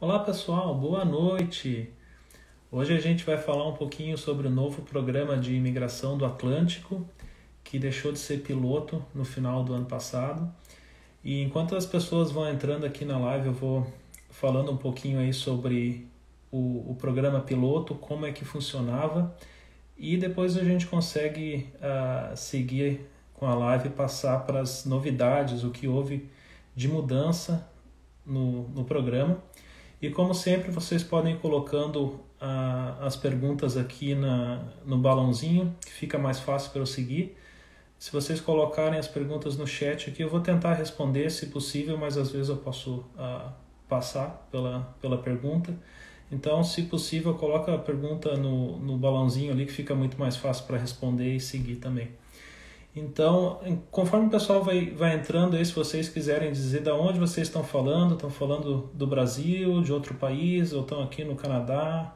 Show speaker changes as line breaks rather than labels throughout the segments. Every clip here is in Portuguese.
Olá pessoal, boa noite! Hoje a gente vai falar um pouquinho sobre o novo programa de imigração do Atlântico, que deixou de ser piloto no final do ano passado. E enquanto as pessoas vão entrando aqui na live, eu vou falando um pouquinho aí sobre o programa piloto, como é que funcionava, e depois a gente consegue seguir com a live e passar para as novidades, o que houve de mudança no programa. E como sempre, vocês podem ir colocando as perguntas aqui no balãozinho, que fica mais fácil para eu seguir. Se vocês colocarem as perguntas no chat aqui, eu vou tentar responder se possível, mas às vezes eu posso passar pela pergunta. Então, se possível, coloca a pergunta no balãozinho ali, que fica muito mais fácil para responder e seguir também. Então, conforme o pessoal vai entrando aí, se vocês quiserem dizer de onde vocês estão falando do Brasil, de outro país, ou estão aqui no Canadá,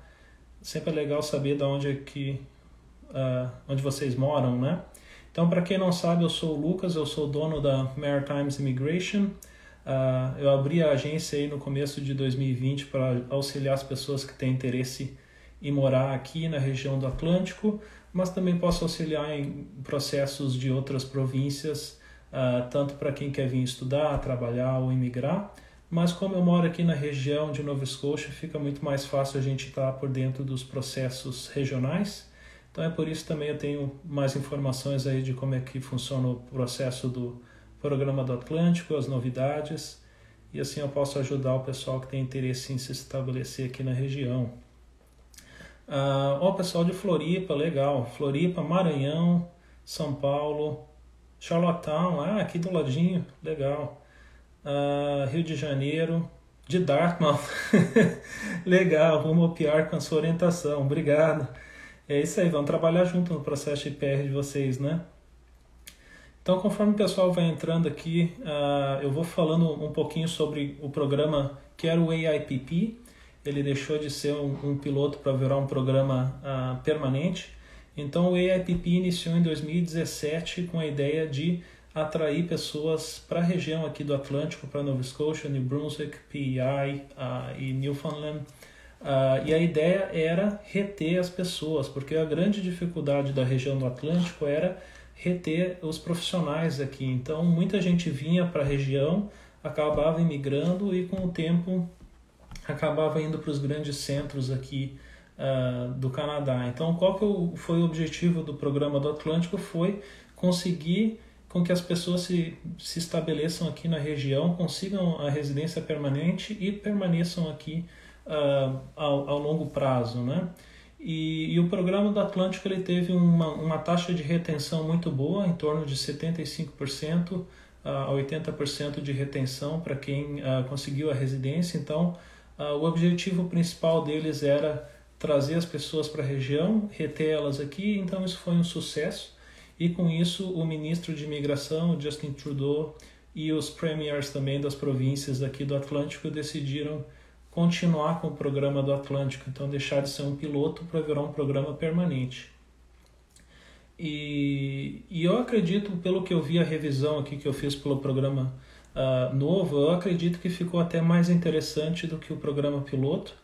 sempre é legal saber de onde onde vocês moram, né? Então, para quem não sabe, eu sou o Lucas, eu sou dono da Maritimes Immigration. Eu abri a agência aí no começo de 2020 para auxiliar as pessoas que têm interesse em morar aqui na região do Atlântico, mas também posso auxiliar em processos de outras províncias, tanto para quem quer vir estudar, trabalhar ou imigrar. Mas como eu moro aqui na região de Nova Scotia, fica muito mais fácil a gente estar por dentro dos processos regionais. Então é por isso também eu tenho mais informações aí de como é que funciona o processo do Programa do Atlântico, as novidades, e assim eu posso ajudar o pessoal que tem interesse em se estabelecer aqui na região. O pessoal de Floripa, legal. Floripa, Maranhão, São Paulo, Charlottetown, aqui do ladinho, legal. Rio de Janeiro, de Dartmouth, legal, vou mapear com a sua orientação, obrigado. É isso aí, vamos trabalhar junto no processo de PR de vocês, né? Então, conforme o pessoal vai entrando aqui, eu vou falando um pouquinho sobre o programa que era o AIPP. Ele deixou de ser um piloto para virar um programa permanente. Então o AIPP iniciou em 2017 com a ideia de atrair pessoas para a região aqui do Atlântico, para Nova Scotia, New Brunswick, PEI e Newfoundland. E a ideia era reter as pessoas, porque a grande dificuldade da região do Atlântico era reter os profissionais aqui. Então muita gente vinha para a região, acabava imigrando e com o tempo acabava indo para os grandes centros aqui do Canadá. Então, qual que foi o objetivo do programa do Atlântico? Foi conseguir com que as pessoas se estabeleçam aqui na região, consigam a residência permanente e permaneçam aqui ao longo prazo, né? E o programa do Atlântico ele teve uma taxa de retenção muito boa, em torno de 75% a 80% de retenção para quem conseguiu a residência. Então, o objetivo principal deles era trazer as pessoas para a região, reter elas aqui, então isso foi um sucesso. E com isso o ministro de imigração, Justin Trudeau, e os premiers também das províncias aqui do Atlântico decidiram continuar com o programa do Atlântico, então deixar de ser um piloto para virar um programa permanente. E eu acredito, pelo que eu vi a revisão aqui que eu fiz pelo programa novo, eu acredito que ficou até mais interessante do que o programa piloto,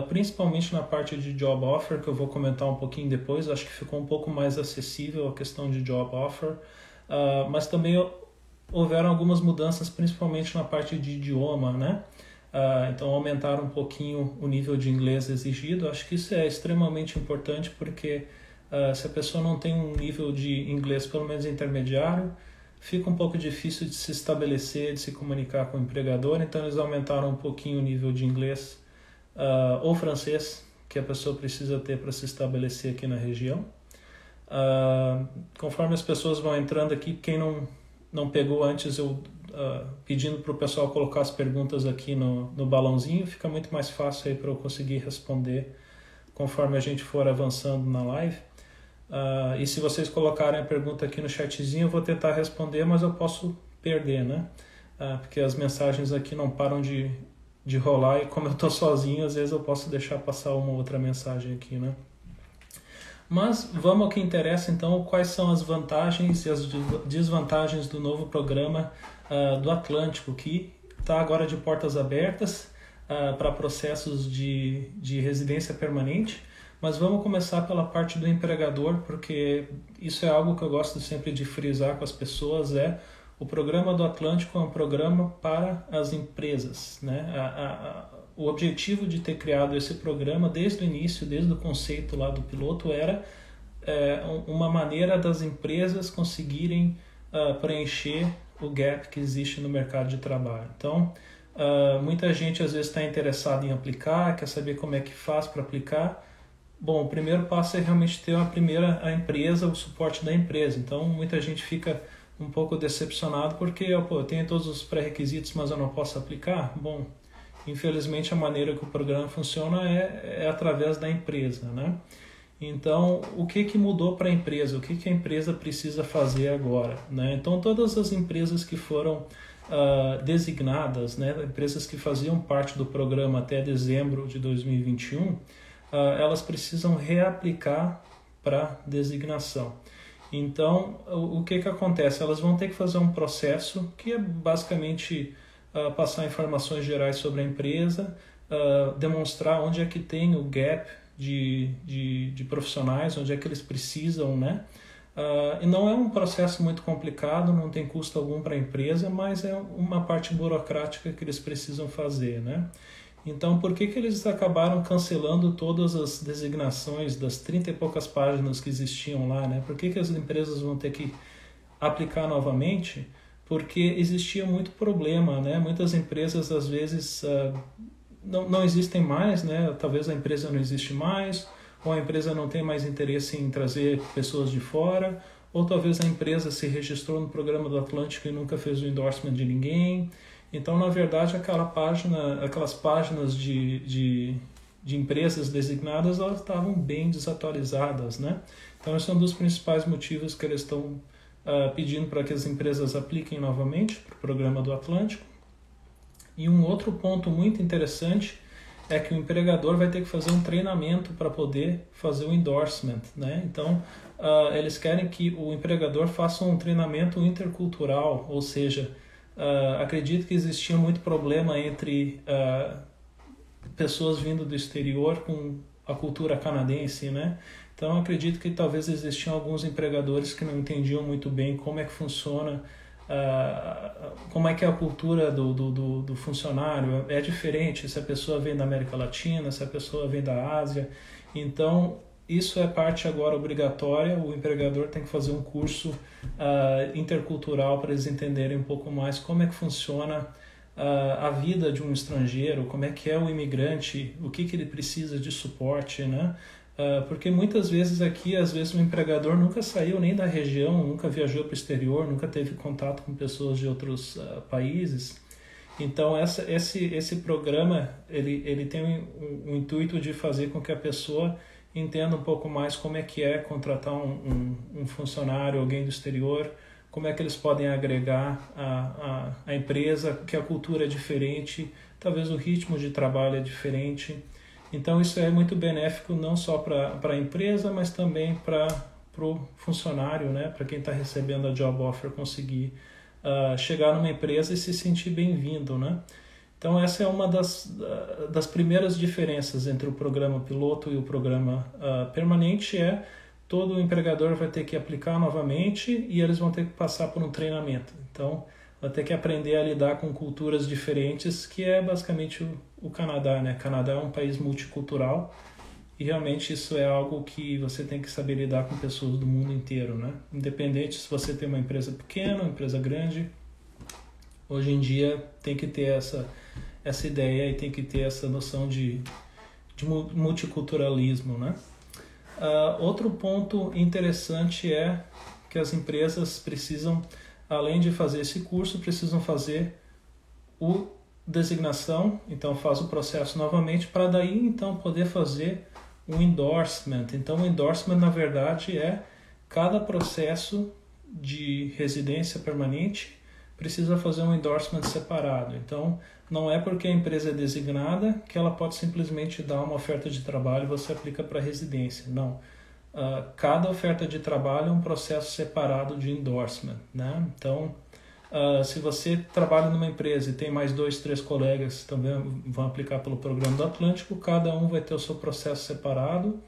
principalmente na parte de job offer, que eu vou comentar um pouquinho depois. Acho que ficou um pouco mais acessível a questão de job offer, mas também houveram algumas mudanças, principalmente na parte de idioma, né? Então aumentaram um pouquinho o nível de inglês exigido. Acho que isso é extremamente importante, porque se a pessoa não tem um nível de inglês pelo menos intermediário, fica um pouco difícil de se estabelecer, de se comunicar com o empregador. Então eles aumentaram um pouquinho o nível de inglês ou francês que a pessoa precisa ter para se estabelecer aqui na região. Conforme as pessoas vão entrando aqui, quem não pegou antes, eu pedindo para o pessoal colocar as perguntas aqui no balãozinho, fica muito mais fácil aí para eu conseguir responder conforme a gente for avançando na live. E se vocês colocarem a pergunta aqui no chatzinho, eu vou tentar responder, mas eu posso perder, né? Porque as mensagens aqui não param de rolar, e como eu estou sozinho, às vezes eu posso deixar passar uma outra mensagem aqui, né? Mas vamos ao que interessa, então, quais são as vantagens e as desvantagens do novo programa do Atlântico, que está agora de portas abertas. para processos de residência permanente, mas vamos começar pela parte do empregador, porque isso é algo que eu gosto sempre de frisar com as pessoas, o programa do Atlântico é um programa para as empresas, né? O objetivo de ter criado esse programa desde o início, desde o conceito lá do piloto, era uma maneira das empresas conseguirem preencher o gap que existe no mercado de trabalho. Então, muita gente às vezes está interessada em aplicar, quer saber como é que faz para aplicar. Bom, o primeiro passo é realmente ter a empresa, o suporte da empresa. Então, muita gente fica um pouco decepcionado porque eu tenho todos os pré-requisitos, mas eu não posso aplicar. Bom, infelizmente a maneira que o programa funciona é através da empresa, né? Então, o que mudou para a empresa? O que a empresa precisa fazer agora, né? Então, todas as empresas que foram designadas, né, empresas que faziam parte do programa até dezembro de 2021, elas precisam reaplicar para designação. Então, o que acontece? Elas vão ter que fazer um processo que é basicamente passar informações gerais sobre a empresa, demonstrar onde é que tem o gap de profissionais, onde é que eles precisam, né? E não é um processo muito complicado, não tem custo algum para a empresa, mas é uma parte burocrática que eles precisam fazer, né? Então, por que eles acabaram cancelando todas as designações das 30 e poucas páginas que existiam lá, né? Por que as empresas vão ter que aplicar novamente? Porque existia muito problema, né? Muitas empresas, às vezes, não existem mais, né? Talvez a empresa não existe mais, ou a empresa não tem mais interesse em trazer pessoas de fora, ou talvez a empresa se registrou no programa do Atlântico e nunca fez o endorsement de ninguém. Então, na verdade, aquelas páginas de empresas designadas, elas estavam bem desatualizadas, né? Então, esse é um dos principais motivos que eles estão pedindo para que as empresas apliquem novamente para o programa do Atlântico. E um outro ponto muito interessante é que o empregador vai ter que fazer um treinamento para poder fazer o endorsement, né? Então, eles querem que o empregador faça um treinamento intercultural, ou seja, acredito que existia muito problema entre pessoas vindo do exterior com a cultura canadense, né? Então, acredito que talvez existiam alguns empregadores que não entendiam muito bem como é que funciona, como é que é a cultura do funcionário. É diferente se a pessoa vem da América Latina, se a pessoa vem da Ásia. Então, isso é parte agora obrigatória, o empregador tem que fazer um curso intercultural para eles entenderem um pouco mais como é que funciona a vida de um estrangeiro, como é que é o imigrante, o que ele precisa de suporte, né? Porque muitas vezes aqui, às vezes o empregador nunca saiu nem da região, nunca viajou para o exterior, nunca teve contato com pessoas de outros países. Então esse programa ele tem o intuito de fazer com que a pessoa entenda um pouco mais como é que é contratar um funcionário, alguém do exterior, como é que eles podem agregar a empresa, que a cultura é diferente, talvez o ritmo de trabalho é diferente. Então isso é muito benéfico não só para a empresa, mas também para o funcionário, né? Para quem está recebendo a job offer conseguir chegar numa empresa e se sentir bem-vindo, né? Então essa é uma das primeiras diferenças entre o programa piloto e o programa permanente, todo empregador vai ter que aplicar novamente e eles vão ter que passar por um treinamento. Então vai ter que aprender a lidar com culturas diferentes, que é basicamente o Canadá, né? O Canadá é um país multicultural e realmente isso é algo que você tem que saber lidar com pessoas do mundo inteiro, né? Independente se você tem uma empresa pequena, uma empresa grande, hoje em dia tem que ter essa ideia e tem que ter essa noção de multiculturalismo, né? Outro ponto interessante é que as empresas precisam, além de fazer esse curso, precisam fazer o designação, então faz o processo novamente, para daí então poder fazer um endorsement. Então o endorsement na verdade é cada processo de residência permanente precisa fazer um endorsement separado. Então não é porque a empresa é designada que ela pode simplesmente dar uma oferta de trabalho e você aplica para residência. Não. Cada oferta de trabalho é um processo separado de endorsement, né? Então Se você trabalha numa empresa e tem mais 2, 3 colegas que também vão aplicar pelo programa do Atlântico, cada um vai ter o seu processo separado,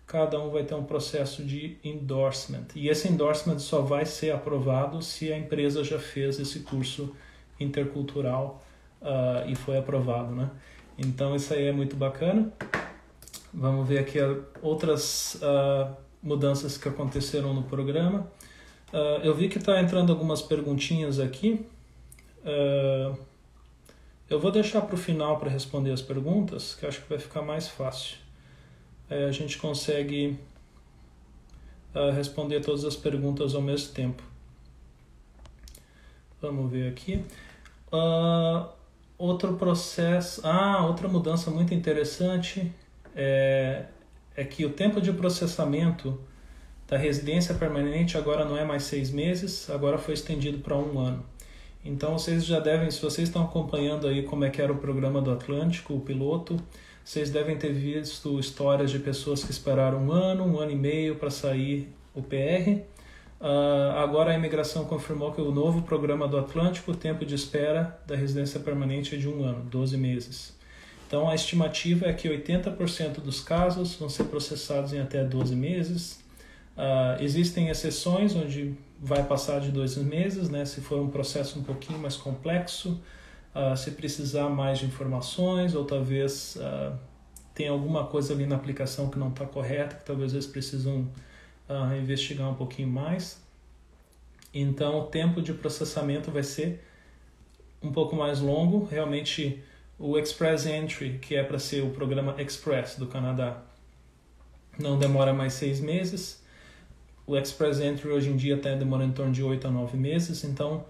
cada um vai ter um processo de endorsement. E esse endorsement só vai ser aprovado se a empresa já fez esse curso intercultural e foi aprovado, né? Então isso aí é muito bacana. Vamos ver aqui outras mudanças que aconteceram no programa. Eu vi que está entrando algumas perguntinhas aqui. Eu vou deixar para o final para responder as perguntas, que acho que vai ficar mais fácil. A gente consegue responder todas as perguntas ao mesmo tempo. Vamos ver aqui. Outro processo... outra mudança muito interessante é que o tempo de processamento da residência permanente agora não é mais 6 meses, agora foi estendido para 1 ano. Então vocês já devem, se vocês estão acompanhando aí como é que era o programa do Atlântico, o piloto, vocês devem ter visto histórias de pessoas que esperaram 1 ano e meio para sair o PR. Agora a imigração confirmou que o novo programa do Atlântico, o tempo de espera da residência permanente é de 1 ano, 12 meses. Então a estimativa é que 80% dos casos vão ser processados em até 12 meses. Existem exceções onde vai passar de 2 meses, né, se for um processo um pouquinho mais complexo, se precisar mais de informações, ou talvez tem alguma coisa ali na aplicação que não está correta, que talvez eles precisam investigar um pouquinho mais. Então o tempo de processamento vai ser um pouco mais longo. Realmente o Express Entry, que é para ser o programa Express do Canadá, não demora mais 6 meses. O Express Entry hoje em dia está demorando em torno de 8 a 9 meses, então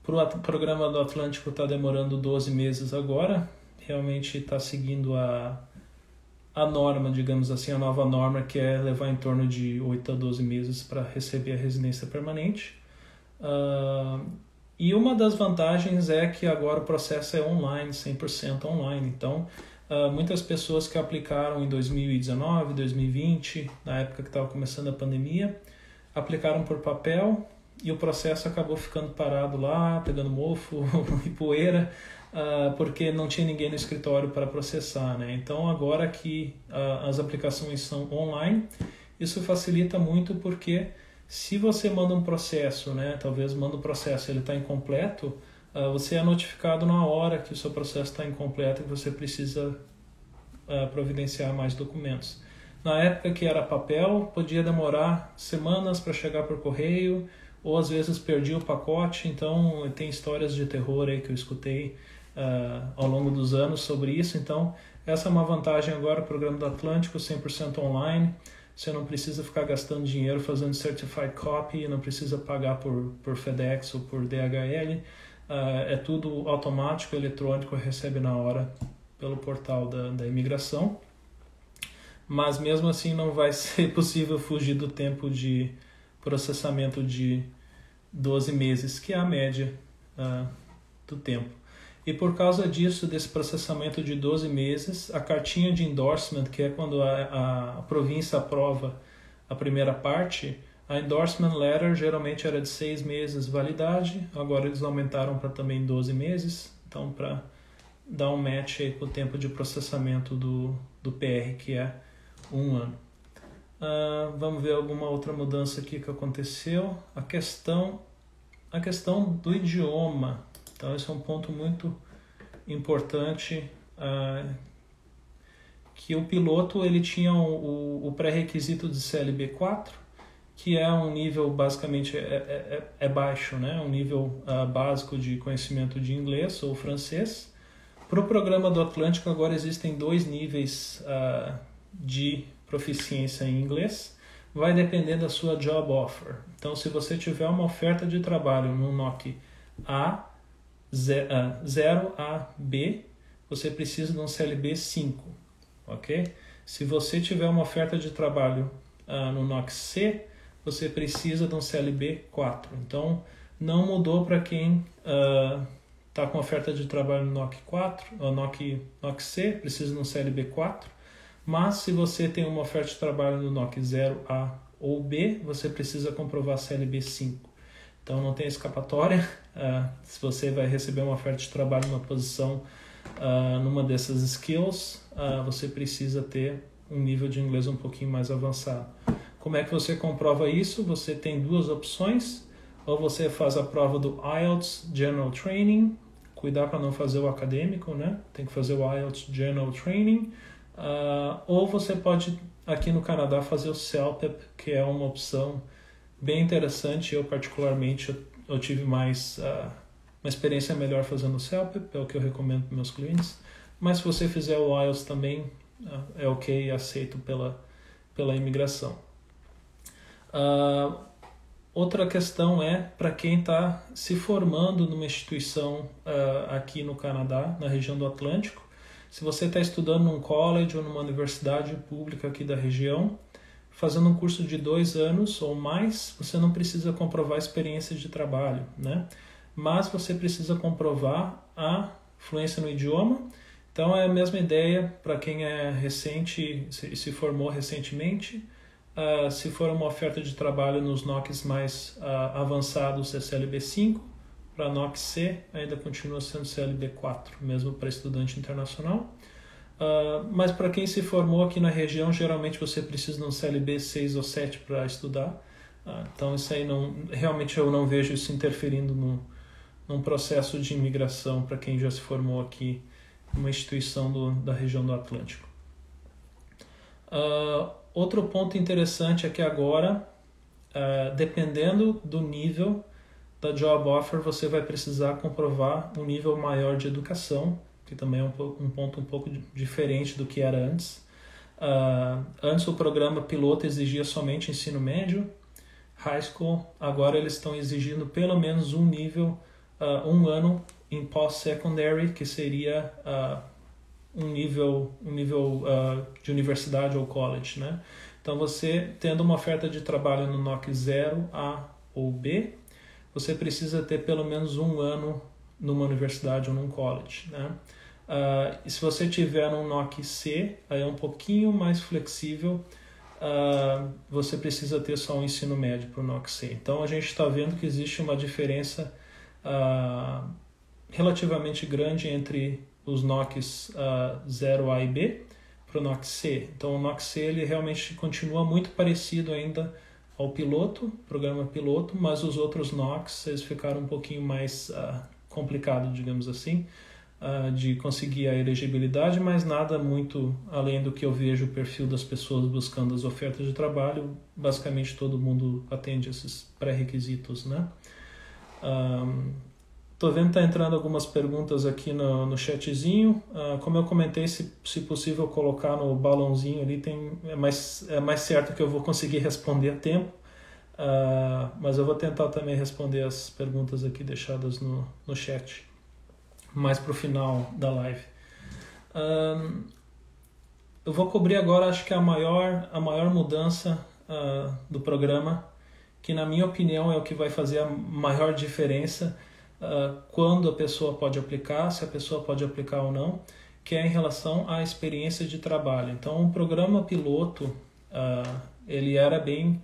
para o programa do Atlântico está demorando 12 meses agora. Realmente está seguindo a norma, digamos assim, a nova norma, que é levar em torno de 8 a 12 meses para receber a residência permanente. E uma das vantagens é que agora o processo é online, 100% online. Então, muitas pessoas que aplicaram em 2019, 2020, na época que estava começando a pandemia, aplicaram por papel e o processo acabou ficando parado lá, pegando mofo e poeira, porque não tinha ninguém no escritório para processar, né? Então agora que as aplicações são online, isso facilita muito, porque se você manda um processo, né, talvez manda um processo e ele está incompleto, você é notificado na hora que o seu processo está incompleto e você precisa providenciar mais documentos. Na época que era papel, podia demorar semanas para chegar por correio, ou às vezes perdia o pacote. Então tem histórias de terror aí que eu escutei ao longo dos anos sobre isso. Então essa é uma vantagem agora, o programa do Atlântico 100% online. Você não precisa ficar gastando dinheiro fazendo certified copy, não precisa pagar por FedEx ou por DHL. É tudo automático, eletrônico, recebe na hora pelo portal da imigração. Mas mesmo assim não vai ser possível fugir do tempo de processamento de 12 meses, que é a média do tempo. E por causa disso, desse processamento de 12 meses, a cartinha de endorsement, que é quando a província aprova a primeira parte, a endorsement letter geralmente era de 6 meses validade, agora eles aumentaram para também 12 meses, então para dar um match aí com o tempo de processamento do PR, que é 1 ano. Vamos ver alguma outra mudança aqui que aconteceu. A questão do idioma. Então esse é um ponto muito importante, que o piloto ele tinha o pré-requisito de CLB 4, que é um nível basicamente é baixo, né? Um nível básico de conhecimento de inglês ou francês. Para o programa do Atlântico agora existem 2 níveis de proficiência em inglês. Vai depender da sua job offer. Então, se você tiver uma oferta de trabalho no NOC A, 0 a B, você precisa de um CLB 5, ok? Se você tiver uma oferta de trabalho no NOC C, você precisa de um CLB 4. Então, não mudou para quem está com oferta de trabalho no NOC 4, ou NOC C, precisa de um CLB 4. Mas se você tem uma oferta de trabalho no NOC 0A ou B, você precisa comprovar CLB 5. Então não tem escapatória. Se você vai receber uma oferta de trabalho numa posição, numa dessas skills, você precisa ter um nível de inglês um pouquinho mais avançado. Como é que você comprova isso? Você tem duas opções. Ou você faz a prova do IELTS General Training, cuidar para não fazer o acadêmico, né? Tem que fazer o IELTS General Training. Ou você pode, aqui no Canadá, fazer o CELPEP, que é uma opção bem interessante. Eu, particularmente, eu tive mais uma experiência melhor fazendo o CELPEP, é o que eu recomendo para meus clientes. Mas se você fizer o IELTS também, é ok e aceito pela imigração. Outra questão é para quem está se formando numa instituição aqui no Canadá, na região do Atlântico. Se você está estudando num college ou numa universidade pública aqui da região, fazendo um curso de 2 anos ou mais, você não precisa comprovar experiência de trabalho, né? Mas você precisa comprovar a fluência no idioma. Então é a mesma ideia para quem é recente, se formou recentemente. Se for uma oferta de trabalho nos NOCs mais avançados, é CLB 5, para NOC C ainda continua sendo CLB 4, mesmo para estudante internacional. Mas para quem se formou aqui na região, geralmente você precisa de um CLB 6 ou 7 para estudar. Então isso aí realmente eu não vejo isso interferindo num processo de imigração para quem já se formou aqui numa instituição da região do Atlântico. Outro ponto interessante é que agora, dependendo do nível da job offer, você vai precisar comprovar um nível maior de educação, que também é um ponto um pouco diferente do que era antes. Antes o programa piloto exigia somente ensino médio, high school. Agora eles estão exigindo pelo menos um nível, 1 ano em post-secondary, que seria um nível de universidade ou college, né? Então você, tendo uma oferta de trabalho no NOC 0, A ou B, você precisa ter pelo menos 1 ano numa universidade ou num college, né? E se você tiver num NOC C, aí é um pouquinho mais flexível, você precisa ter só um ensino médio para o NOC C. Então a gente está vendo que existe uma diferença relativamente grande entre os NOCs 0A e B para o NOC C. Então o NOC C ele realmente continua muito parecido ainda ao piloto, programa piloto, mas os outros NOCs eles ficaram um pouquinho mais complicado, digamos assim, de conseguir a elegibilidade, mas nada muito além do que eu vejo o perfil das pessoas buscando as ofertas de trabalho. Basicamente todo mundo atende esses pré-requisitos, né? Estou vendo que está entrando algumas perguntas aqui no chatzinho. Como eu comentei, se possível colocar no balãozinho ali, é mais certo que eu vou conseguir responder a tempo. Mas eu vou tentar também responder as perguntas aqui deixadas no chat, mais para o final da live. Eu vou cobrir agora, acho que a maior mudança do programa, que na minha opinião é o que vai fazer a maior diferença quando a pessoa pode aplicar, se a pessoa pode aplicar ou não, que é em relação à experiência de trabalho. Então, o programa piloto, ele era bem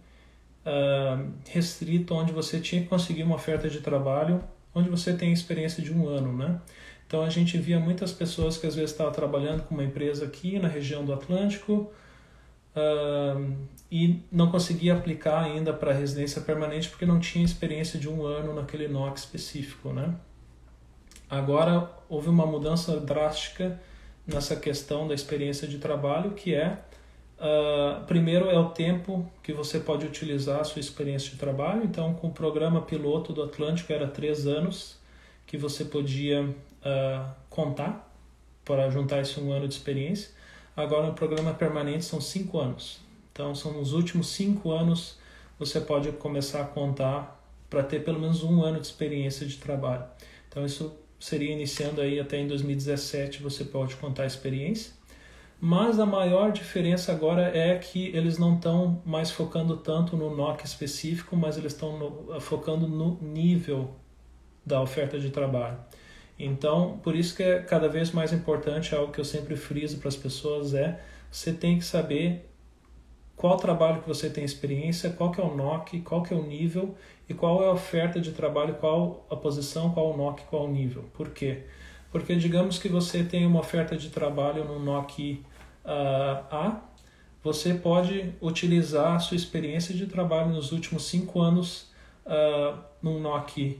restrito, onde você tinha que conseguir uma oferta de trabalho, onde você tem experiência de 1 ano, né? Então, a gente via muitas pessoas que às vezes estavam trabalhando com uma empresa aqui na região do Atlântico, e não conseguia aplicar ainda para residência permanente porque não tinha experiência de 1 ano naquele NOC específico, né? Agora houve uma mudança drástica nessa questão da experiência de trabalho, que primeiro é o tempo que você pode utilizar a sua experiência de trabalho. Então, com o programa piloto do Atlântico era 3 anos que você podia contar para juntar esse 1 ano de experiência. Agora, no programa permanente são 5 anos. Então, são nos últimos 5 anos você pode começar a contar para ter pelo menos 1 ano de experiência de trabalho. Então, isso seria iniciando aí até em 2017 você pode contar a experiência. Mas a maior diferença agora é que eles não estão mais focando tanto no NOC específico, mas eles estão focando no nível da oferta de trabalho. Então, por isso que é cada vez mais importante, algo que eu sempre friso para as pessoas você tem que saber qual trabalho que você tem experiência, qual que é o NOC, qual que é o nível e qual é a oferta de trabalho, qual a posição, qual o NOC, qual o nível. Por quê? Porque digamos que você tem uma oferta de trabalho no NOC A, você pode utilizar a sua experiência de trabalho nos últimos 5 anos no NOC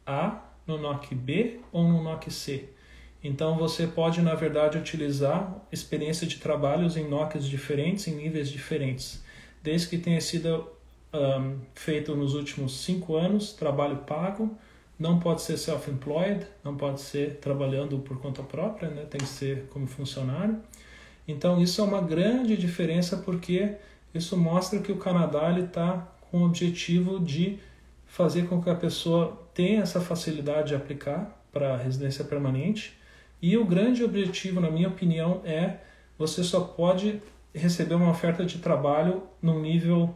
A, no NOC B ou no NOC C. Então você pode, na verdade, utilizar experiência de trabalhos em NOCs diferentes, em níveis diferentes, desde que tenha sido feito nos últimos 5 anos, trabalho pago, não pode ser self-employed, não pode ser trabalhando por conta própria, né? Tem que ser como funcionário. Então isso é uma grande diferença, porque isso mostra que o Canadá está com o objetivo de fazer com que a pessoa tenha essa facilidade de aplicar para a residência permanente. E o grande objetivo, na minha opinião, é você só pode receber uma oferta de trabalho num nível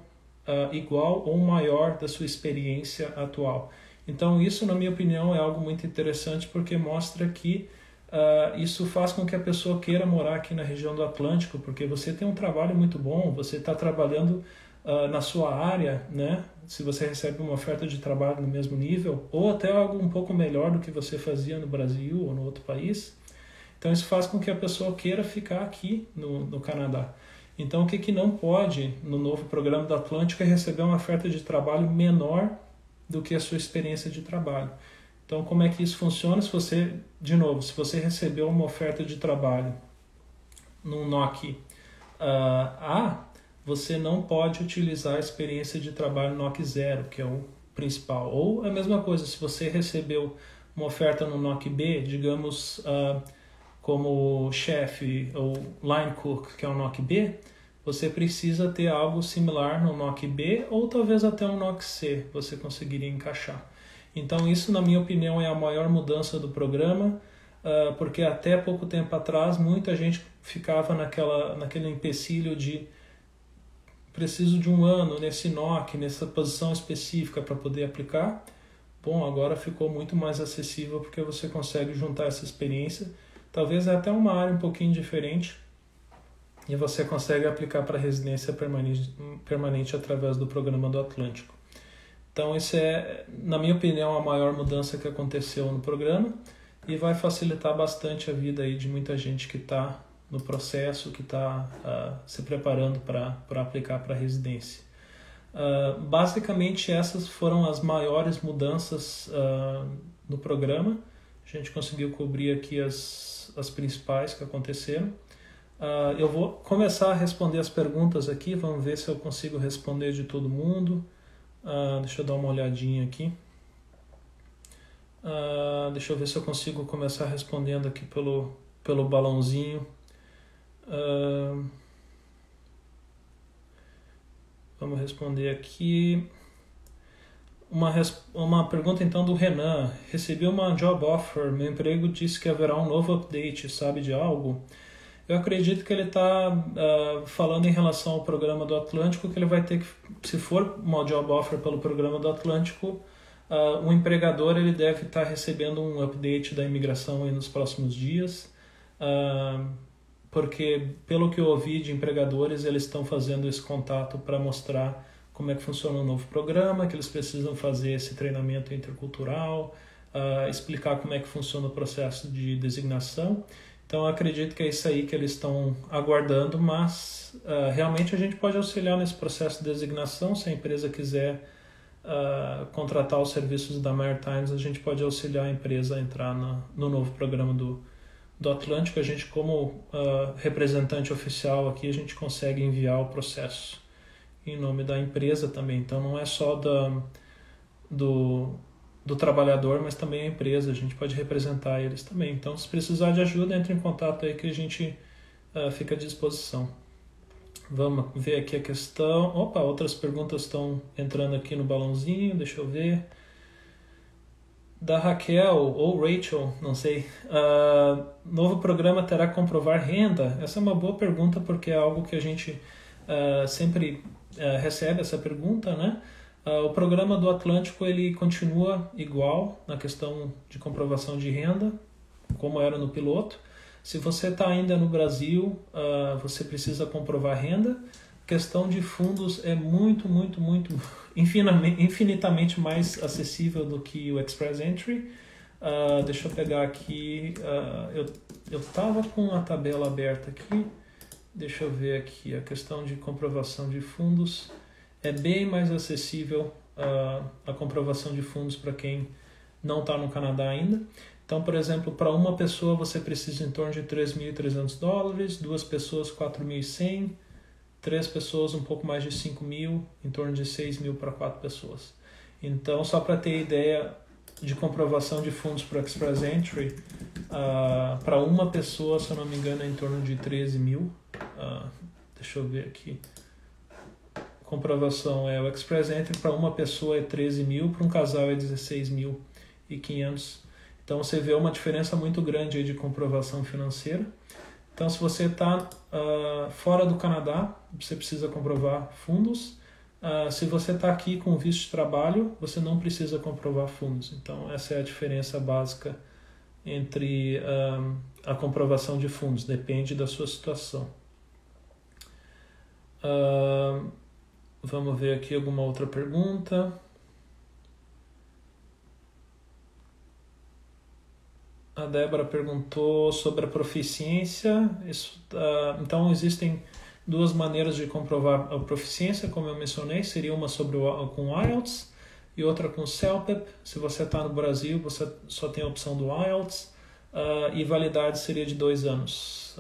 igual ou maior da sua experiência atual. Então isso, na minha opinião, é algo muito interessante, porque mostra que isso faz com que a pessoa queira morar aqui na região do Atlântico, porque você tem um trabalho muito bom, você está trabalhando na sua área, né? Se você recebe uma oferta de trabalho no mesmo nível, ou até algo um pouco melhor do que você fazia no Brasil ou no outro país, então isso faz com que a pessoa queira ficar aqui no Canadá. Então o que não pode no novo programa do Atlântico é receber uma oferta de trabalho menor do que a sua experiência de trabalho. Então como é que isso funciona? Se você recebeu uma oferta de trabalho num NOC A, você não pode utilizar a experiência de trabalho NOC 0, que é o principal. Ou a mesma coisa, se você recebeu uma oferta no NOC B, digamos como chefe ou line cook, que é o NOC B, você precisa ter algo similar no NOC B ou talvez até um NOC C você conseguiria encaixar. Então isso, na minha opinião, é a maior mudança do programa, porque até pouco tempo atrás muita gente ficava naquele empecilho de preciso de um ano nesse NOC, nessa posição específica para poder aplicar. Bom, agora ficou muito mais acessível, porque você consegue juntar essa experiência, talvez é até uma área um pouquinho diferente, e você consegue aplicar para residência permanente através do programa do Atlântico. Então isso é, na minha opinião, a maior mudança que aconteceu no programa, e vai facilitar bastante a vida aí de muita gente que está no processo, que está se preparando para aplicar para residência. Basicamente essas foram as maiores mudanças no programa. A gente conseguiu cobrir aqui as principais que aconteceram. Eu vou começar a responder as perguntas aqui, vamos ver se eu consigo responder de todo mundo. Deixa eu dar uma olhadinha aqui. Deixa eu ver se eu consigo começar respondendo aqui pelo balãozinho. Vamos responder aqui uma pergunta então do Renan. Recebi uma job offer, meu emprego disse que haverá um novo update, sabe de algo? Eu acredito que ele está falando em relação ao programa do Atlântico, que ele vai ter que, se for uma job offer pelo programa do Atlântico, o empregador ele deve estar recebendo um update da imigração aí nos próximos dias, porque pelo que eu ouvi de empregadores, eles estão fazendo esse contato para mostrar como é que funciona o novo programa, que eles precisam fazer esse treinamento intercultural, explicar como é que funciona o processo de designação. Então eu acredito que é isso aí que eles estão aguardando, mas realmente a gente pode auxiliar nesse processo de designação. Se a empresa quiser contratar os serviços da Maritimes, a gente pode auxiliar a empresa a entrar no novo programa do Atlântico. A gente, como representante oficial aqui, a gente consegue enviar o processo em nome da empresa também. Então não é só do trabalhador, mas também a empresa, a gente pode representar eles também. Então, se precisar de ajuda, entre em contato aí que a gente fica à disposição. Vamos ver aqui a questão. Opa, outras perguntas estão entrando aqui no balãozinho, deixa eu ver. Da Raquel ou Rachel, não sei. Novo programa terá que comprovar renda? Essa é uma boa pergunta, porque é algo que a gente sempre recebe essa pergunta, né? O programa do Atlântico ele continua igual na questão de comprovação de renda, como era no piloto. Se você está ainda no Brasil, você precisa comprovar renda. questão de fundos é muito, muito, muito, infinitamente mais acessível do que o Express Entry. Deixa eu pegar aqui, eu estava com a tabela aberta aqui, deixa eu ver aqui, a questão de comprovação de fundos é bem mais acessível, a comprovação de fundos para quem não está no Canadá ainda. Então, por exemplo, para uma pessoa você precisa em torno de $3.300, duas pessoas $4.100, três pessoas um pouco mais de $5.000, em torno de $6.000 para 4 pessoas. Então, só para ter ideia de comprovação de fundos para Express Entry, para uma pessoa, se eu não me engano, é em torno de $13.000. Deixa eu ver aqui. Comprovação o Express Entry para uma pessoa é $13.000, para um casal é $16.500. Então você vê uma diferença muito grande aí de comprovação financeira. Então se você está fora do Canadá, você precisa comprovar fundos. Se você está aqui com visto de trabalho, você não precisa comprovar fundos. Então essa é a diferença básica entre a comprovação de fundos, depende da sua situação. Vamos ver aqui alguma outra pergunta. A Débora perguntou sobre a proficiência. Então existem duas maneiras de comprovar a proficiência, como eu mencionei, seria uma com IELTS e outra com CELPEP. Se você está no Brasil, você só tem a opção do IELTS, e validade seria de 2 anos.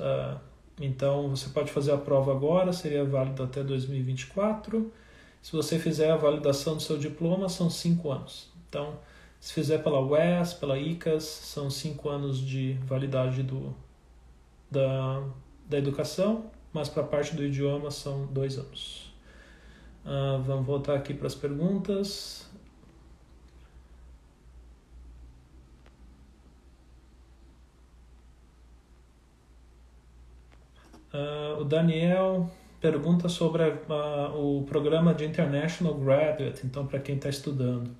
Então você pode fazer a prova agora, seria válido até 2024. Se você fizer a validação do seu diploma, são 5 anos. Então, se fizer pela UES, pela ICAS, são 5 anos de validade da educação, mas para a parte do idioma são 2 anos. Vamos voltar aqui para as perguntas. O Daniel pergunta sobre o programa de International Graduate, então para quem está estudando.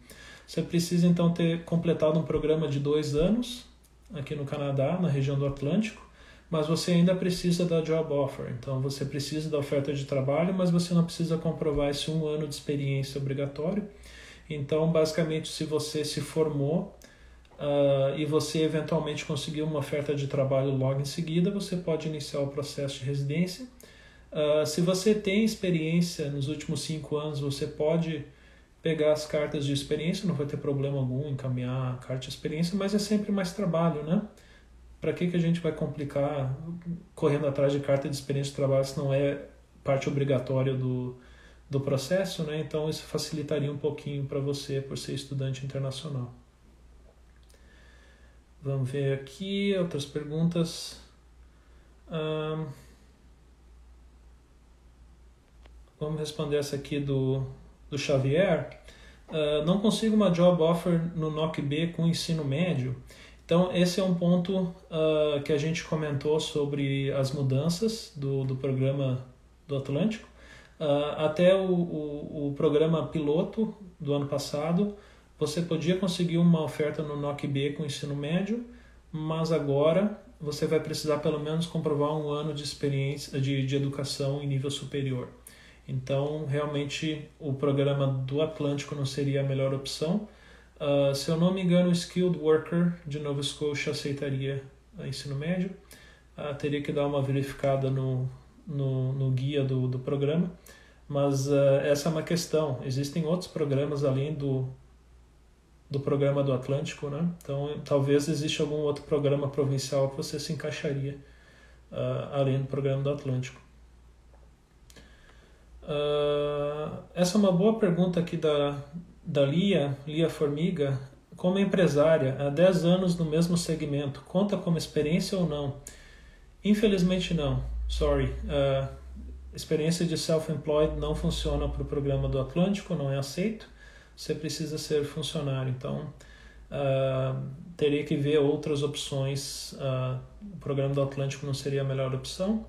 Você precisa então ter completado um programa de 2 anos aqui no Canadá, na região do Atlântico, mas você ainda precisa da job offer. Então você precisa da oferta de trabalho, mas você não precisa comprovar esse 1 ano de experiência obrigatório. Então, basicamente, se você se formou e você eventualmente conseguiu uma oferta de trabalho logo em seguida, você pode iniciar o processo de residência. Se você tem experiência nos últimos 5 anos, você pode pegar as cartas de experiência, não vai ter problema algum encaminhar a carta de experiência, mas é sempre mais trabalho, né? Para que a gente vai complicar correndo atrás de carta de experiência de trabalho se não é parte obrigatória do processo, né? Então isso facilitaria um pouquinho para você por ser estudante internacional. Vamos ver aqui outras perguntas. Vamos responder essa aqui do Xavier. Não consigo uma job offer no NOC-B com ensino médio. Então esse é um ponto que a gente comentou sobre as mudanças do programa do Atlântico. Até o programa piloto do ano passado, você podia conseguir uma oferta no NOC-B com ensino médio, mas agora você vai precisar pelo menos comprovar 1 ano de experiência de educação em nível superior. Então, realmente, o programa do Atlântico não seria a melhor opção. Se eu não me engano, o Skilled Worker de Nova Scotia aceitaria ensino médio. Teria que dar uma verificada no guia do programa. Mas essa é uma questão. Existem outros programas além do programa do Atlântico, né? Então, talvez exista algum outro programa provincial que você se encaixaria além do programa do Atlântico. Essa é uma boa pergunta aqui da Lia Formiga. Como empresária, há 10 anos no mesmo segmento, conta como experiência ou não? Infelizmente não, sorry. Experiência de self-employed não funciona para o programa do Atlântico, não é aceito. Você precisa ser funcionário, então teria que ver outras opções. O programa do Atlântico não seria a melhor opção.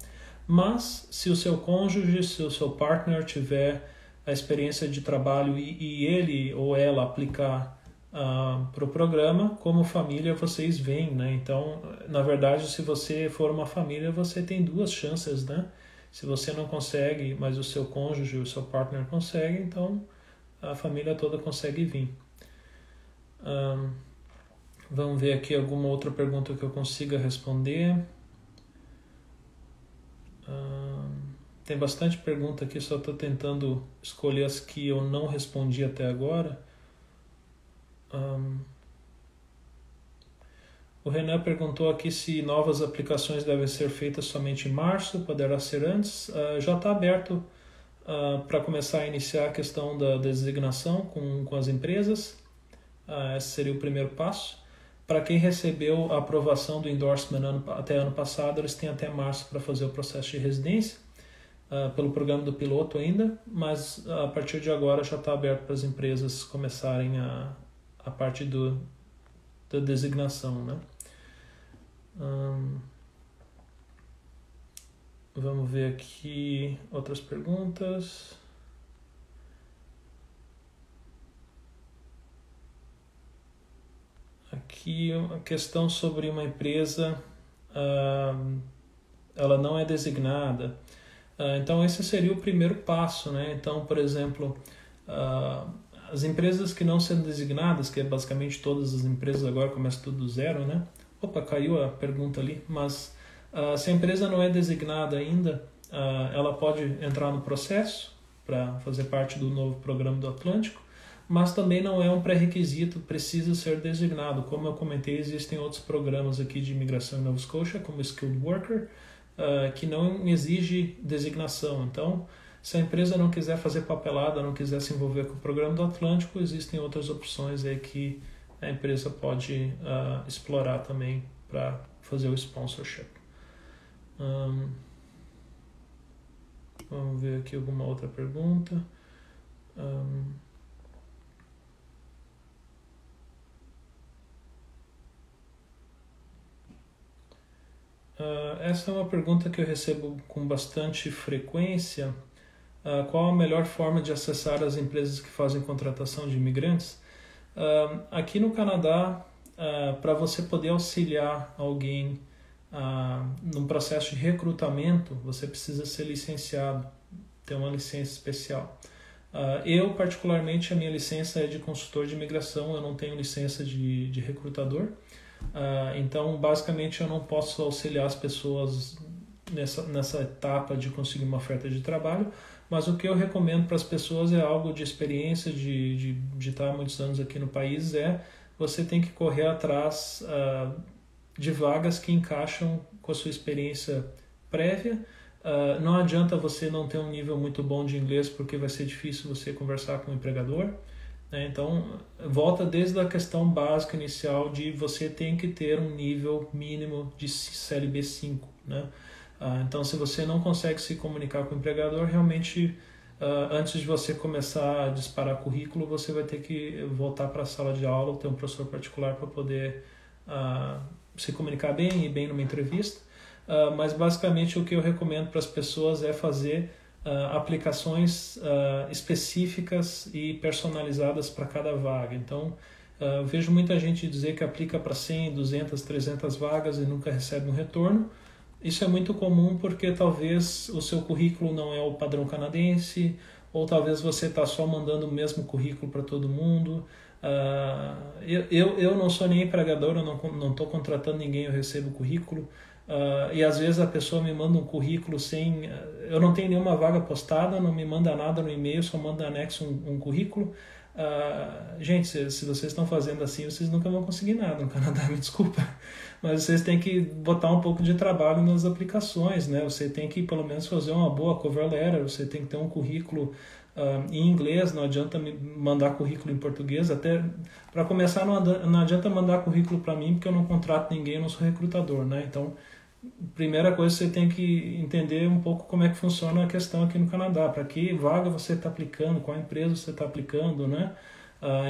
Mas se o seu cônjuge, se o seu partner tiver a experiência de trabalho e ele ou ela aplicar para o programa, como família vocês vêm, né? Então, na verdade, se você for uma família, você tem 2 chances, né? Se você não consegue, mas o seu cônjuge, o seu partner consegue, então a família toda consegue vir. Vamos ver aqui alguma outra pergunta que eu consiga responder. Tem bastante pergunta aqui, só estou tentando escolher as que eu não respondi até agora. O Renan perguntou aqui se novas aplicações devem ser feitas somente em março, poderá ser antes. Já está aberto para começar a iniciar a questão da designação com as empresas. Esse seria o primeiro passo. Para quem recebeu a aprovação do endorsement até ano passado, eles têm até março para fazer o processo de residência, pelo programa do piloto ainda, mas a partir de agora já está aberto para as empresas começarem a parte da designação, né? Vamos ver aqui outras perguntas. Aqui uma questão sobre uma empresa, ela não é designada. Então esse seria o primeiro passo, né? Então, por exemplo, as empresas que não sendo designadas, que é basicamente todas as empresas agora começam tudo do zero, né? Opa, caiu a pergunta ali, mas se a empresa não é designada ainda, ela pode entrar no processo para fazer parte do novo programa do Atlântico, mas também não é um pré-requisito, precisa ser designado. Como eu comentei, existem outros programas aqui de imigração em Nova Scotia, como o Skilled Worker, que não exige designação. Então, se a empresa não quiser fazer papelada, não quiser se envolver com o programa do Atlântico, existem outras opções aí que a empresa pode explorar também para fazer o sponsorship. Vamos ver aqui alguma outra pergunta. Essa é uma pergunta que eu recebo com bastante frequência. Qual a melhor forma de acessar as empresas que fazem contratação de imigrantes? Aqui no Canadá, para você poder auxiliar alguém num processo de recrutamento, você precisa ser licenciado, ter uma licença especial. Eu, particularmente, a minha licença é de consultor de imigração, eu não tenho licença de recrutador. Então, basicamente, eu não posso auxiliar as pessoas nessa etapa de conseguir uma oferta de trabalho, mas o que eu recomendo para as pessoas é algo de experiência, de estar há muitos anos aqui no país, você tem que correr atrás de vagas que encaixam com a sua experiência prévia. Não adianta você não ter um nível muito bom de inglês, porque vai ser difícil você conversar com o empregador. Então, volta desde a questão básica inicial de você tem que ter um nível mínimo de CLB 5, né? Então, se você não consegue se comunicar com o empregador, realmente, antes de você começar a disparar currículo, você vai ter que voltar para a sala de aula ou ter um professor particular para poder se comunicar bem e bem numa entrevista. Mas, basicamente, o que eu recomendo para as pessoas é fazer aplicações específicas e personalizadas para cada vaga. Então, eu vejo muita gente dizer que aplica para 100, 200, 300 vagas e nunca recebe um retorno. Isso é muito comum porque talvez o seu currículo não é o padrão canadense, ou talvez você está só mandando o mesmo currículo para todo mundo. Eu não sou nem empregador, eu não estou contratando ninguém, eu recebo currículo. E às vezes a pessoa me manda um currículo sem... eu não tenho nenhuma vaga postada, não me manda nada no e-mail, só manda anexo um currículo. Gente, se vocês estão fazendo assim, vocês nunca vão conseguir nada no Canadá, me desculpa. Mas vocês têm que botar um pouco de trabalho nas aplicações, né? Você tem que pelo menos fazer uma boa cover letter, você tem que ter um currículo em inglês, não adianta me mandar currículo em português. Até para começar, não adianta mandar currículo para mim, porque eu não contrato ninguém, eu não sou recrutador, né? Então, primeira coisa, você tem que entender um pouco como é que funciona a questão aqui no Canadá, para que vaga você está aplicando, qual empresa você está aplicando, né?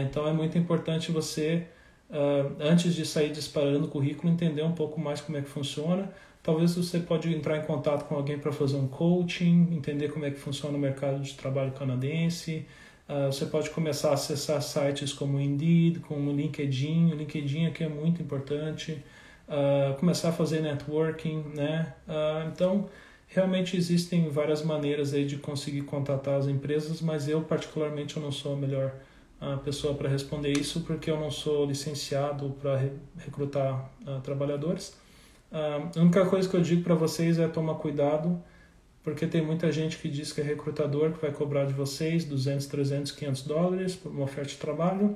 Então é muito importante você, antes de sair disparando o currículo, entender um pouco mais como é que funciona. Talvez você pode entrar em contato com alguém para fazer um coaching, entender como é que funciona o mercado de trabalho canadense. Você pode começar a acessar sites como o Indeed, como o LinkedIn. O LinkedIn aqui é muito importante. Começar a fazer networking, né? Então, Realmente existem várias maneiras aí de conseguir contatar as empresas, mas eu particularmente eu não sou a melhor pessoa para responder isso, porque eu não sou licenciado para recrutar trabalhadores. A única coisa que eu digo para vocês é tomar cuidado, porque tem muita gente que diz que é recrutador, que vai cobrar de vocês 200, 300, 500 dólares por uma oferta de trabalho,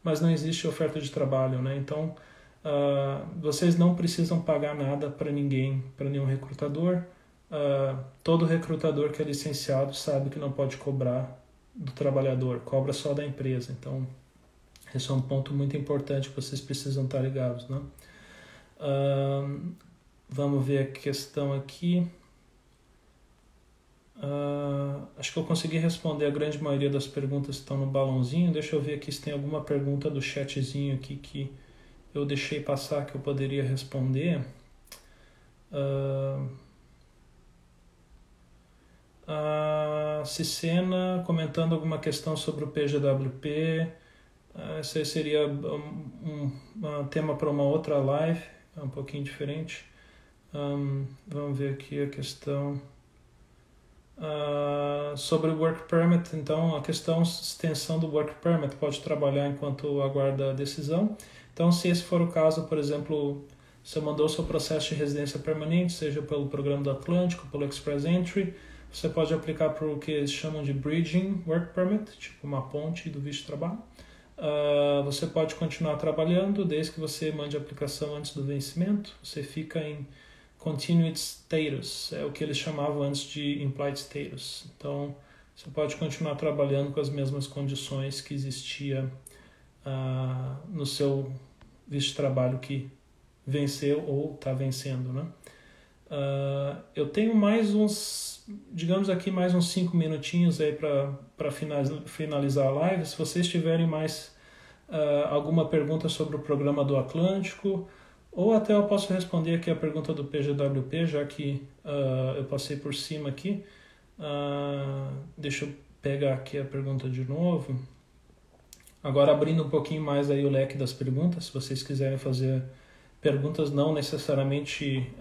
mas não existe oferta de trabalho, né? Então, vocês não precisam pagar nada para ninguém, para nenhum recrutador. Todo recrutador que é licenciado sabe que não pode cobrar do trabalhador, cobra só da empresa. Então, esse é um ponto muito importante que vocês precisam estar ligados, né? Vamos ver a questão aqui. Acho que eu consegui responder a grande maioria das perguntas que estão no balãozinho. Deixa eu ver aqui se tem alguma pergunta do chatzinho aqui que eu deixei passar que eu poderia responder. A Cicena comentando alguma questão sobre o PGWP. Esse aí seria um tema para uma outra live, é um pouquinho diferente. Vamos ver aqui a questão sobre o Work Permit. Então, a questão extensão do Work Permit, pode trabalhar enquanto aguarda a decisão. Então, se esse for o caso, por exemplo, você mandou seu processo de residência permanente, seja pelo Programa do Atlântico, pelo Express Entry, você pode aplicar para o que eles chamam de Bridging Work Permit, tipo uma ponte do visto de trabalho. Você pode continuar trabalhando desde que você mande a aplicação antes do vencimento. Você fica em Continued Status, é o que eles chamavam antes de Implied Status. Então, você pode continuar trabalhando com as mesmas condições que existia no seu visto de trabalho que venceu ou está vencendo, né? Eu tenho mais uns, digamos aqui, mais uns 5 minutinhos aí para finalizar a live. Se vocês tiverem mais alguma pergunta sobre o programa do Atlântico, ou até eu posso responder aqui a pergunta do PGWP, já que eu passei por cima aqui. Deixa eu pegar aqui a pergunta de novo. Agora abrindo um pouquinho mais aí o leque das perguntas, se vocês quiserem fazer perguntas não necessariamente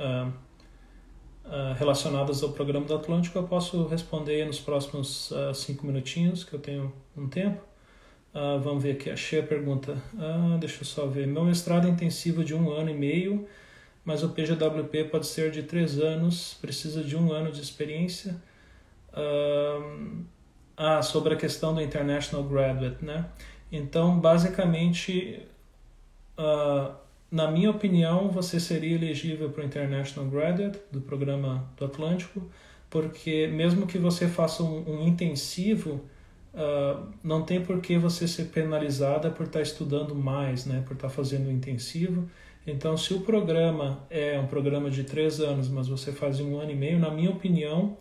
relacionadas ao programa do Atlântico, eu posso responder nos próximos 5 minutinhos, que eu tenho um tempo. Vamos ver aqui, achei a pergunta. Deixa eu só ver. Meu mestrado é intensivo de 1 ano e meio, mas o PGWP pode ser de 3 anos, precisa de 1 ano de experiência. Sobre a questão do International Graduate, né? Então, basicamente, na minha opinião, você seria elegível para o International Graduate do programa do Atlântico, porque mesmo que você faça um intensivo, não tem por que você ser penalizada por estar estudando mais, né, por estar fazendo um intensivo. Então, se o programa é um programa de 3 anos, mas você faz 1 ano e meio, na minha opinião,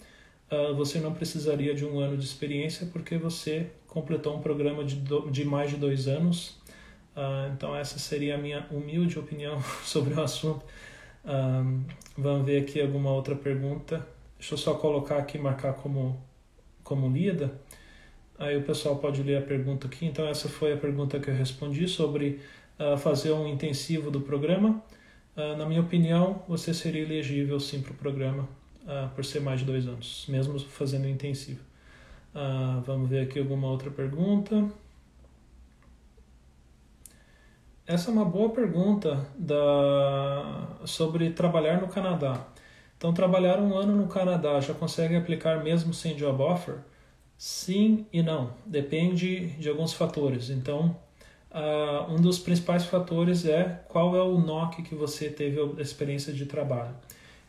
você não precisaria de 1 ano de experiência, porque você completou um programa de mais de 2 anos. Então, essa seria a minha humilde opinião sobre o assunto. Vamos ver aqui alguma outra pergunta. Deixa eu só colocar aqui, marcar como lida. Aí o pessoal pode ler a pergunta aqui. Então, essa foi a pergunta que eu respondi sobre fazer um intensivo do programa. Na minha opinião, você seria elegível sim para o programa, por ser mais de 2 anos, mesmo fazendo intensivo. Vamos ver aqui alguma outra pergunta. Essa é uma boa pergunta sobre trabalhar no Canadá. Então, trabalhar 1 ano no Canadá já consegue aplicar mesmo sem job offer? Sim e não. Depende de alguns fatores. Então, um dos principais fatores é qual é o NOC que você teve a experiência de trabalho.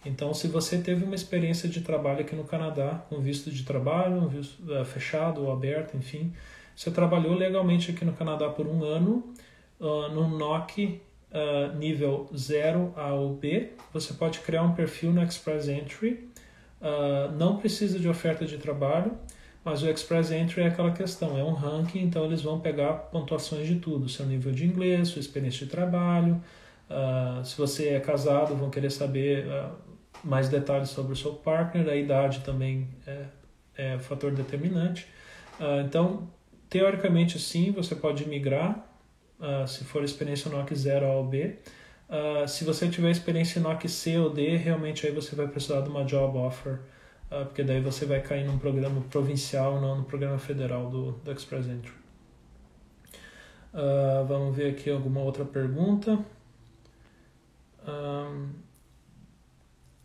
Então, se você teve uma experiência de trabalho aqui no Canadá, com visto de trabalho, um visto fechado ou aberto, enfim, você trabalhou legalmente aqui no Canadá por 1 ano, no NOC nível 0 A ou B, você pode criar um perfil no Express Entry. Não precisa de oferta de trabalho, mas o Express Entry é aquela questão, é um ranking, então eles vão pegar pontuações de tudo, seu nível de inglês, sua experiência de trabalho, se você é casado, vão querer saber mais detalhes sobre o seu partner, a idade também é fator determinante. Então, teoricamente sim, você pode migrar, se for experiência NOC 0 A ou B, Se você tiver experiência em NOC C ou D, realmente aí você vai precisar de uma job offer, porque daí você vai cair num programa provincial, não no programa federal do Express Entry. Vamos ver aqui alguma outra pergunta.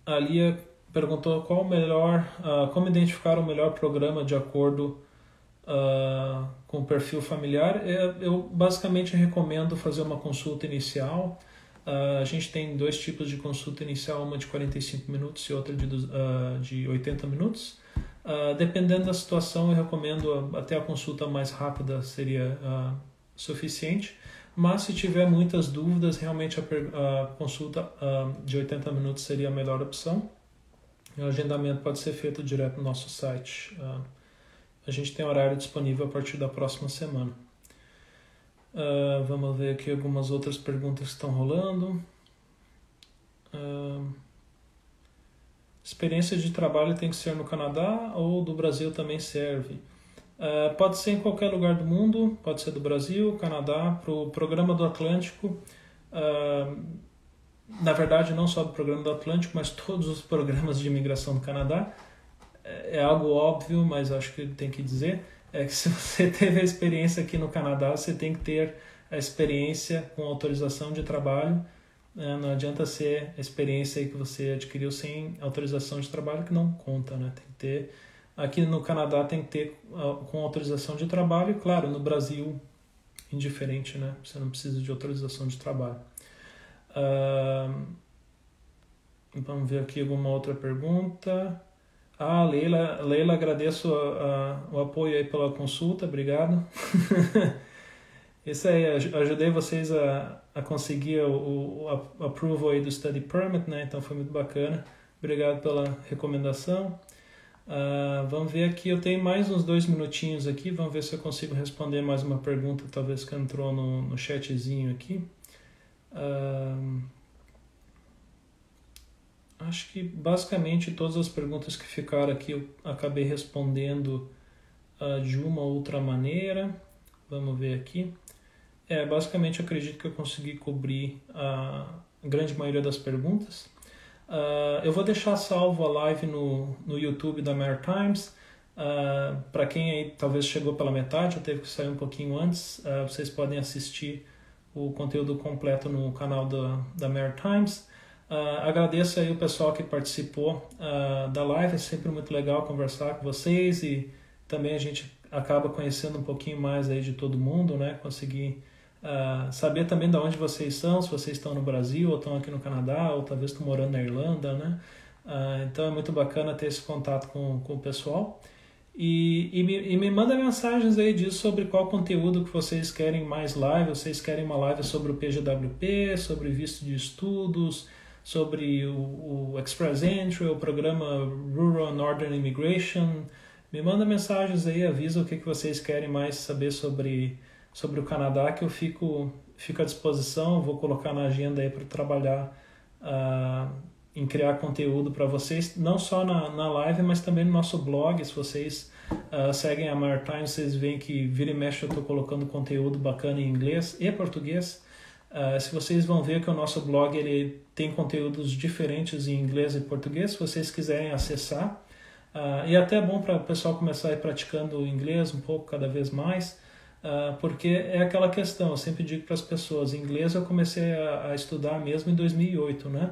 A Lia perguntou como identificar o melhor programa de acordo com o perfil familiar. Eu basicamente recomendo fazer uma consulta inicial. A gente tem 2 tipos de consulta inicial, uma de 45 minutos e outra de 80 minutos. Dependendo da situação, eu recomendo até a consulta mais rápida seria suficiente, mas se tiver muitas dúvidas, realmente a consulta de 80 minutos seria a melhor opção. O agendamento pode ser feito direto no nosso site. A gente tem horário disponível a partir da próxima semana. Vamos ver aqui algumas outras perguntas que estão rolando. Experiência de trabalho tem que ser no Canadá ou do Brasil também serve? Pode ser em qualquer lugar do mundo, pode ser do Brasil, Canadá, para o Programa do Atlântico. Na verdade, não só do Programa do Atlântico, mas todos os programas de imigração do Canadá. É algo óbvio, mas acho que tem que dizer, é que se você teve a experiência aqui no Canadá, você tem que ter a experiência com autorização de trabalho. Não adianta ser a experiência aí que você adquiriu sem autorização de trabalho, que não conta, né? Tem que ter... Aqui no Canadá tem que ter com autorização de trabalho, e claro, no Brasil, indiferente, né? Você não precisa de autorização de trabalho. Vamos ver aqui alguma outra pergunta. Leila, agradeço o apoio aí pela consulta, obrigado. Isso aí, ajudei vocês a conseguir o approval aí do Study Permit, né? Então foi muito bacana. Obrigado pela recomendação. Vamos ver aqui, eu tenho mais uns 2 minutinhos aqui, vamos ver se eu consigo responder mais uma pergunta, talvez que entrou no chatzinho aqui. Acho que basicamente todas as perguntas que ficaram aqui eu acabei respondendo de uma ou outra maneira. Vamos ver aqui. Basicamente eu acredito que eu consegui cobrir a grande maioria das perguntas. Eu vou deixar salvo a live no YouTube da Maritimes. Para quem aí talvez chegou pela metade ou teve que sair um pouquinho antes, vocês podem assistir o conteúdo completo no canal da Maritimes. Agradeço aí o pessoal que participou da live, é sempre muito legal conversar com vocês e também a gente acaba conhecendo um pouquinho mais aí de todo mundo, né? Conseguir saber também de onde vocês são, se vocês estão no Brasil ou estão aqui no Canadá ou talvez estão morando na Irlanda, né? Então é muito bacana ter esse contato com o pessoal. E me manda mensagens aí disso sobre qual conteúdo que vocês querem mais live. Vocês querem uma live sobre o PGWP, sobre visto de estudos, sobre o Express Entry, o programa Rural Northern Immigration. Me manda mensagens aí, avisa o que vocês querem mais saber sobre o Canadá, que eu fico à disposição. Vou colocar na agenda aí para trabalhar em criar conteúdo para vocês, não só na live, mas também no nosso blog. Se vocês seguem a Maritimes, vocês veem que vira e mexe eu estou colocando conteúdo bacana em inglês e português. Se vocês vão ver que o nosso blog ele tem conteúdos diferentes em inglês e português, se vocês quiserem acessar. E até é bom para o pessoal começar a ir praticando o inglês um pouco cada vez mais, porque é aquela questão, eu sempre digo para as pessoas, inglês eu comecei a estudar mesmo em 2008, né?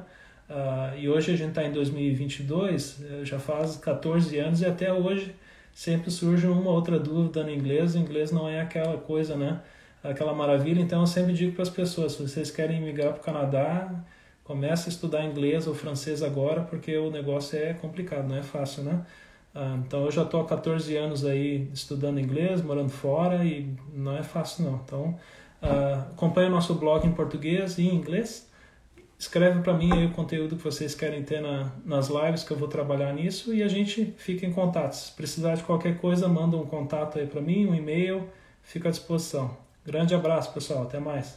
E hoje a gente está em 2022, já faz 14 anos e até hoje sempre surge uma outra dúvida no inglês. O inglês não é aquela coisa, né? Aquela maravilha. Então eu sempre digo para as pessoas, se vocês querem migrar para o Canadá, comece a estudar inglês ou francês agora, porque o negócio é complicado, não é fácil, né? Então eu já estou há 14 anos aí estudando inglês, morando fora, e não é fácil não. Então acompanhe o nosso blog em português e em inglês. Escreve para mim aí o conteúdo que vocês querem ter nas lives, que eu vou trabalhar nisso, e a gente fica em contato. Se precisar de qualquer coisa, manda um contato aí para mim, um e-mail, fico à disposição. Grande abraço, pessoal, até mais.